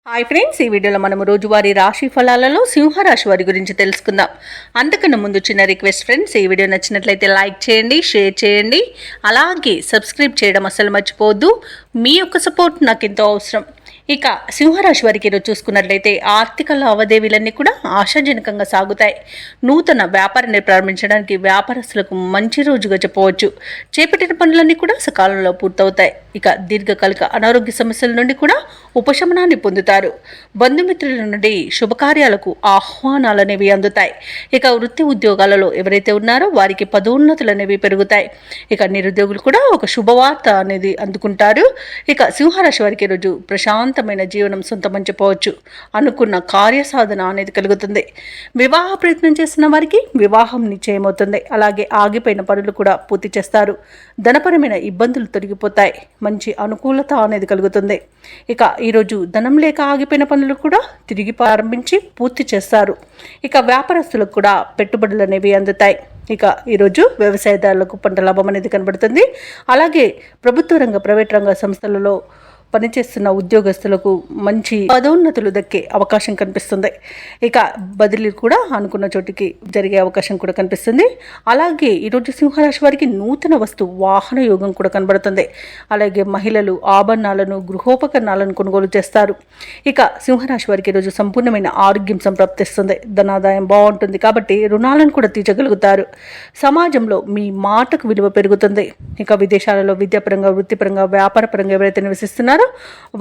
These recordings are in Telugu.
హాయ్ ఫ్రెండ్స్, ఈ వీడియోలో మనం రోజువారీ రాశి ఫలాలలో సింహరాశి వారి గురించి తెలుసుకుందాం. అంతకన్నా ముందు చిన్న రిక్వెస్ట్ ఫ్రెండ్స్, ఈ వీడియో నచ్చినట్లయితే లైక్ చేయండి, షేర్ చేయండి, అలాగే సబ్స్క్రైబ్ చేయడం అసలు మర్చిపోవద్దు. మీ యొక్క సపోర్ట్ నాకు ఎంతో అవసరం. ఇక సింహరాశి వారికి ఈరోజు చూసుకున్నట్లయితే ఆర్థిక లావాదేవీలన్నీ కూడా ఆశాజనకంగా సాగుతాయి. నూతన వ్యాపారాన్ని ప్రారంభించడానికి వ్యాపారస్తులకు మంచి రోజుగా చెప్పవచ్చు. చేపట్టిన పనులన్నీ కూడా సకాలంలో పూర్తవుతాయి. ఇక దీర్ఘకాలిక అనారోగ్య సమస్యల నుండి కూడా ఉపశమనాన్ని పొందుతారు. బంధుమిత్రుల నుండి శుభకార్యాలకు ఆహ్వానాలు అనేవి అందుతాయి. ఇక వృత్తి ఉద్యోగాలలో ఎవరైతే ఉన్నారో వారికి పదోన్నతులు అనేవి పెరుగుతాయి. ఇక నిరుద్యోగులు కూడా ఒక శుభవార్త అనేది అందుకుంటారు. ఇక సింహరాశి వారికి ఈరోజు ప్రశాంతమైన జీవనం సొంతమని చెప్పవచ్చు. అనుకున్న కార్యసాధన అనేది కలుగుతుంది. వివాహ ప్రయత్నం చేస్తున్న వారికి వివాహం నిశ్చయమవుతుంది. అలాగే ఆగిపోయిన పనులు కూడా పూర్తి చేస్తారు. ధనపరమైన ఇబ్బందులు తొలగిపోతాయి. మంచి అనుకూలత అనేది కలుగుతుంది. ఇక ఈరోజు ధనం లేక ఆగిపోయిన పనులు కూడా తిరిగి ప్రారంభించి పూర్తి చేస్తారు. ఇక వ్యాపారస్తులకు కూడా పెట్టుబడులు అనేవి అందుతాయి. ఇక ఈరోజు వ్యవసాయదారులకు పంట లాభం అనేది కనబడుతుంది. అలాగే ప్రభుత్వ రంగ ప్రైవేట్ రంగ సంస్థలలో పనిచేస్తున్న ఉద్యోగస్తులకు మంచి పదోన్నతులు దక్కే అవకాశం కనిపిస్తుంది. ఇక బదిలీ కూడా అనుకున్న చోటికి జరిగే అవకాశం కూడా కనిపిస్తుంది. అలాగే ఈరోజు సింహరాశి వారికి నూతన వాహన యోగం కూడా కనబడుతుంది. అలాగే మహిళలు ఆభరణాలను గృహోపకరణాలను కొనుగోలు చేస్తారు. ఇక సింహరాశి వారికి ఈరోజు సంపూర్ణమైన ఆరోగ్యం సంప్రాప్తిస్తుంది. ధనాదాయం బాగుంటుంది కాబట్టి రుణాలను కూడా తీర్చగలుగుతారు. సమాజంలో మీ మాటకు విలువ పెరుగుతుంది. ఇక విదేశాలలో విద్యాపరంగా వృత్తిపరంగా వ్యాపారపరంగా ఎవరైతే నివసిస్తున్నారో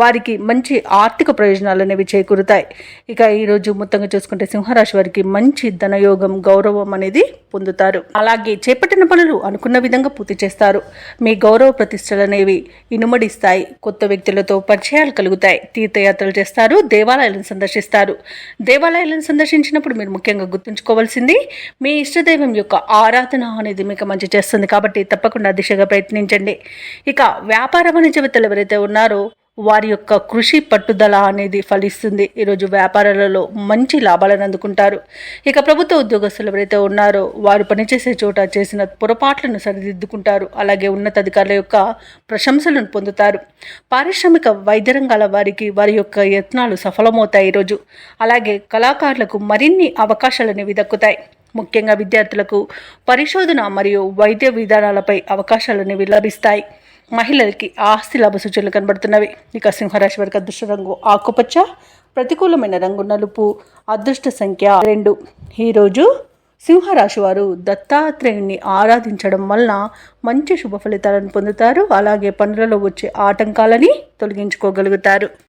వారికి మంచి ఆర్థిక ప్రయోజనాలు అనేవి చేకూరుతాయి. ఇక ఈరోజు మొత్తంగా చూసుకుంటే సింహరాశి వారికి మంచి ధనయోగం గౌరవం అనేది పొందుతారు. అలాగే చేపట్టిన పనులు అనుకున్న విధంగా పూర్తి చేస్తారు. మీ గౌరవ ప్రతిష్టలు అనేవి ఇనుమడిస్తాయి. కొత్త వ్యక్తులతో పరిచయాలు కలుగుతాయి. తీర్థయాత్రలు చేస్తారు. దేవాలయాలను సందర్శిస్తారు. దేవాలయాలను సందర్శించినప్పుడు మీరు ముఖ్యంగా గుర్తుంచుకోవాల్సింది మీ ఇష్టదైవం యొక్క ఆరాధన అనేది మీకు మంచి చేస్తుంది కాబట్టి తప్పకుండా దిశగా ప్రయత్నించండి. ఇక వ్యాపార వాణిజ్యవేత్తలు ఎవరైతే ఉన్నారో వారి యొక్క కృషి పట్టుదల అనేది ఫలిస్తుంది. ఈరోజు వ్యాపారాలలో మంచి లాభాలను అందుకుంటారు. ఇక ప్రభుత్వ ఉద్యోగస్తులు ఎవరైతే ఉన్నారో వారు పనిచేసే చోట చేసిన పొరపాట్లను సరిదిద్దుకుంటారు. అలాగే ఉన్నతాధికారుల యొక్క ప్రశంసలను పొందుతారు. పారిశ్రామిక వైద్య రంగాల వారికి వారి యొక్క యత్నాలు సఫలమవుతాయి ఈరోజు. అలాగే కళాకారులకు మరిన్ని అవకాశాలు అనేవి దక్కుతాయి. ముఖ్యంగా విద్యార్థులకు పరిశోధన మరియు వైద్య విధానాలపై అవకాశాలు అనేవి లభిస్తాయి. మహిళలకి ఆస్తి లాభ సూచనలు కనబడుతున్నవి. ఇక సింహరాశి వారికి అదృష్ట రంగు ఆకుపచ్చ, ప్రతికూలమైన రంగు నలుపు, అదృష్ట సంఖ్య 2. ఈరోజు సింహరాశి వారు దత్తాత్రేయుని ఆరాధించడం వలన మంచి శుభ ఫలితాలను పొందుతారు. అలాగే పనులలో వచ్చే ఆటంకాలని తొలగించుకోగలుగుతారు.